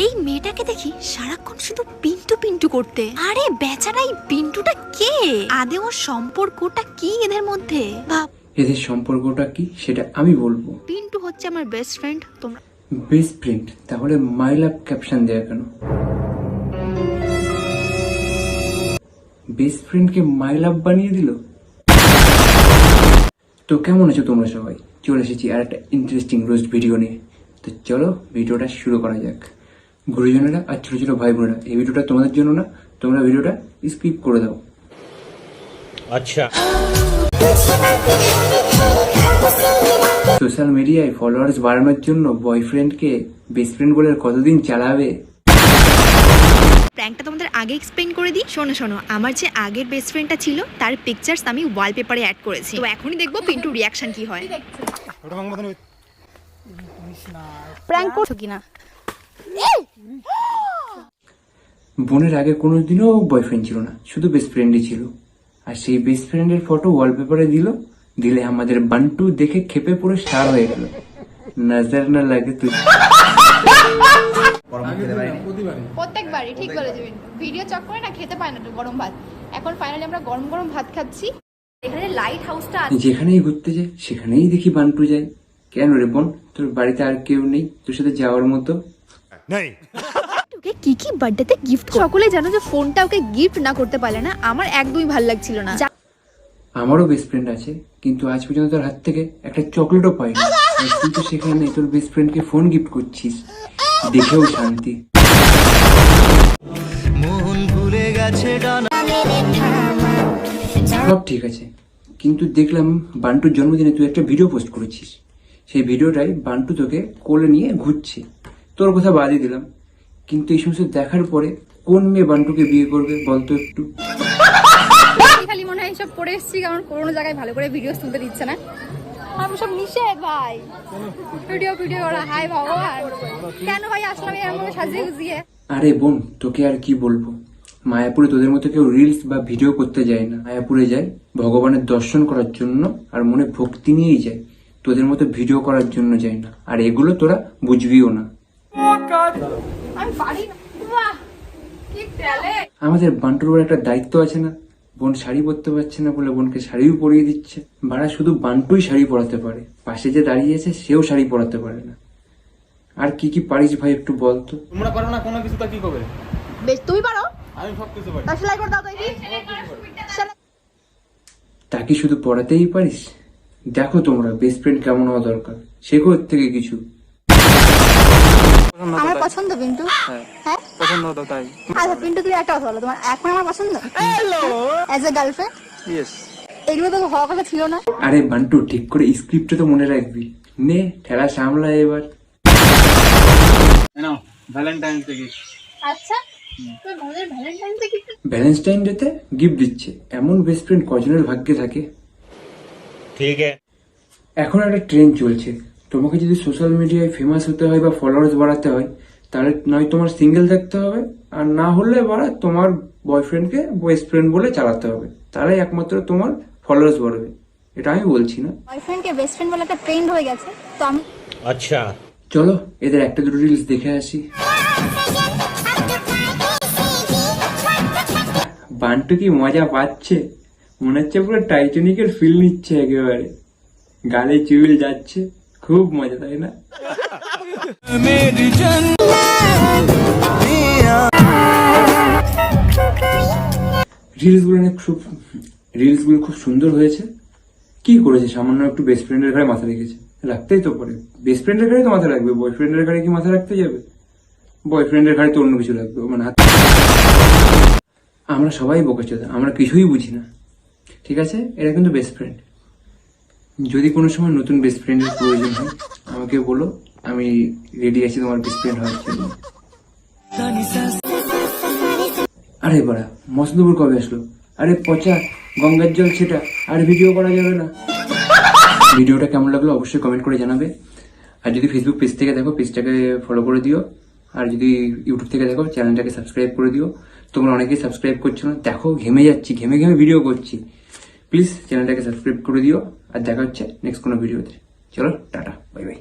এই মেয়েটাকে দেখি সারাক্ষণ শুধু পিন্টু পিন্টু করতে। আরে বেচারা, এই পিন্টুটা কে? আদেও সম্পর্কটা কি এদের মধ্যে? ভাব, এদের সম্পর্কটা কি সেটা আমি বলবো। পিন্টু হচ্ছে আমার বেস্ট ফ্রেন্ড। তোমরা বেস্ট ফ্রেন্ড? তাহলে মাই লাভ ক্যাপশন দেয়া কেন? বেস্ট ফ্রেন্ডকে মাই লাভ বানিয়ে দিল। তো কেমন আছো তোমরা সবাই? চলে এসেছি আর একটা ইন্টারেস্টিং রোস্ট ভিডিও নিয়ে। তো চলো ভিডিওটা শুরু করা যাক। গুরুজনেরা আর ছোট ছোট ভাই বোনেরা, এই ভিডিওটা তোমাদের জন্য না, তোমরা ভিডিওটা স্কিপ করে দাও। আচ্ছা, সোশ্যাল মিডিয়ায় ফলোয়ার্স বাড়ানোর জন্য বয়ফ্রেন্ডকে বেস্ট ফ্রেন্ড বলে কতদিন চালাবে? প্র্যাঙ্কটা তোমাদের আগে এক্সপ্লেইন করে দিই। শোনো, আমার যে আগের বেস্ট ফ্রেন্ডটা ছিল তার পিকচার্স আমি ওয়ালপেপারে অ্যাড করেছি। তো এখনই দেখবো পিন্টু রিয়াকশন কি হয়। প্র্যাঙ্ক করছো কিনা? বোনের আগে কোনোদিনও বয়ফ্রেন্ড ছিল না, শুধু বেস্ট ফ্রেন্ডই ছিল। আর সেই বেস্ট ফ্রেন্ডের ফটো ওয়ালপেপারে দিলে আমাদের বান্টু দেখে খেপে পুরো স্টার হয়ে গেল। নজর না লাগে তুই। প্রত্যেকবারই ঠিক বলে যাবেন, ভিডিও চক করে না খেতে পায় না তো গরম ভাত। এখন ফাইনালি আমরা গরম গরম ভাত খাচ্ছি। এখানে লাইট হাউসটা আছে। যেখানেই ঘুরতে যায় সেখানেই দেখি বান্টু যায়। কেন রে বোন, তোর বাড়িতে আর কেউ নেই তোর সাথে যাওয়ার মতো? কি কি বার্থডেতে গিফট সকলে জানো যে ফোনটা ওকে গিফট না করতে পারলে না আমার একদমই ভালো লাগছিল না। আমারও বেস্ট ফ্রেন্ড আছে, কিন্তু আজ পর্যন্ত তোর হাত থেকে একটা চকলেটও পাইনি। আর তুই তো সেখানে তোর বেস্ট ফ্রেন্ডকে ফোন গিফট করছিস, দেখেও শান্তি। সব ঠিক আছে, কিন্তু দেখলাম বান্টুর জন্মদিনে তুই একটা ভিডিও পোস্ট করেছিস। সেই ভিডিওটাই বান্টু তোকে কোলে নিয়ে ঘুরছে। তোর কথা বাদই দিলাম, কিন্তু এই সমস্ত দেখার পরে কোন মেয়ে বান্টুকে বিয়ে করবে বলতো একটু? খালি মনে হয় এইসব পড়ে এসেছি, কারণ কোনো জায়গায় ভালো করে ভিডিও তুলতে দিচ্ছে না। আমি সব নিষেধ ভাই, ভিডিও করা। হাই ভগবান, কেন ভাই আসলাম এর মধ্যে সাজিয়ে গুজিয়ে? আরে বোন, তোকে আর কি বলবো, মায়াপুরে তোদের মতো কেউ রিলস বা ভিডিও করতে যায় না। মায়াপুরে যায় ভগবানের দর্শন করার জন্য আর মনে ভক্তি নিয়েই যায়, তোদের মতো ভিডিও করার জন্য যায় না। আর এগুলো তোরা বুঝবিও না। আমি পারি না। বাহ, কি ট্যালেন্ট! আমাদের বান্টুর উপর একটা দায়িত্ব আছে না? বোন শাড়ি পরতে পারছে না বলে বোনকে শাড়িও পরিয়ে দিচ্ছে। বাড়া শুধু বান্টুই শাড়ি পরাতে পারে, পাশে যে দাঁড়িয়ে আছে সেও শাড়ি পরাতে পারে না। আর কি কি পারিস ভাই একটু বলতো? তোমরা পারো না কোনো কিছু, তা কি করবে? বেশ, তুমি পারো, আমি সব কিছু পারি। তা সেলাই করে দাও তো দেখি। তাকে শুধু পড়াতেই পারিস? দেখো তোমরা বেস্ট ফ্রেন্ড কেমন হওয়া দরকার, শেখো এর থেকে কিছু। আমার পছন্দ পিন্টু। হ্যাঁ পছন্দ হতো তাই। আচ্ছা পিন্টু, তুমি একটা কথা বলো, তোমার এখন আমার পছন্দ অ্যাজ এ গার্লফ্রেন্ড? ইয়েস। এগুলো তো হওয়ার কথা ছিল না। আরে বান্টু, ঠিক করে স্ক্রিপ্টটা তো মনে রাখবি। নে ঠেলা সামলা এবার। নাও ভ্যালেন্টাইন্স ডে গিফট। আচ্ছা, তুমি আমাদের ভ্যালেন্টাইন্স ডে গিফট? ভ্যালেন্টাইন ডেতে গিফট দিচ্ছে, এমন বেস্ট ফ্রেন্ড কজনের ভাগ্যে থাকে? ঠিক আছে। এখন একটা ট্রেন্ড চলছে, তোমাকে যদি সোশ্যাল মিডিয়ায় ফেমাস হতে হয় বা ফলোয়ার্স বাড়াতে হয়, তাহলে নয় তোমার সিঙ্গেল থাকতে হবে, আর না হলে তোমার বয়ফ্রেন্ডকে বেস্ট ফ্রেন্ড বলে চালাতে হবে। তাহলে একমাত্র তোমার ফলোয়ার্স বাড়বে। এটা আমি বলছি না। বয়ফ্রেন্ডকে বেস্ট ফ্রেন্ড বলে একটা ট্রেন্ড হয়ে গেছে, তো আমি আচ্ছা, চলো এদের একটা দুটো রিলস দেখে আসি। বান্টু কি মজা পাচ্ছে, মনে হচ্ছে পুরো টাইটানিকের ফিল নিচ্ছে একেবারে। গালে চুল যাচ্ছে, খুব মজা, তাই না? রিলস গুলো খুব সুন্দর হয়েছে। কি করেছে, সামান্য একটু বেস্ট ফ্রেন্ডের ঘরে মাথা রেখেছে, রাখতেই তো পারে। বেস্ট ফ্রেন্ডের ঘরে তো মাথা রাখবে, বয়ফ্রেন্ডের ঘরে কি মাথা রাখতে যাবে? বয়ফ্রেন্ডের ঘরে তো অন্য কিছু লাগবে, মানে আমরা সবাই বোকাচোদা, আমরা কিছুই বুঝি না। ঠিক আছে, এরা কিন্তু বেস্ট ফ্রেন্ড। যদি কোনো সময় নতুন বেস্ট ফ্রেন্ডের প্রয়োজন হয় আমাকে বলো, আমি রেডি আছি তোমার বেস্ট ফ্রেন্ড হওয়ার জন্য। আরে বাড়া, মসনদপুর কবে আসলো? আরে পচা, গঙ্গার জল সেটা, আর ভিডিও করা যাবে না। ভিডিওটা কেমন লাগলো অবশ্যই কমেন্ট করে জানাবে। আর যদি ফেসবুক পেজ থেকে দেখো, পেজটাকে ফলো করে দিও। আর যদি ইউটিউব থেকে দেখো, চ্যানেলটাকে সাবস্ক্রাইব করে দিও। তোমরা অনেকেই সাবস্ক্রাইব করছো না, দেখো ঘেমে যাচ্ছি, ঘেমে ভিডিও করছি। প্লিজ চ্যানেলটাকে সাবস্ক্রাইব করে দিও। আর দেখা হচ্ছে নেক্সট কোনো ভিডিওতে। চলো টাটা, বাই বাই।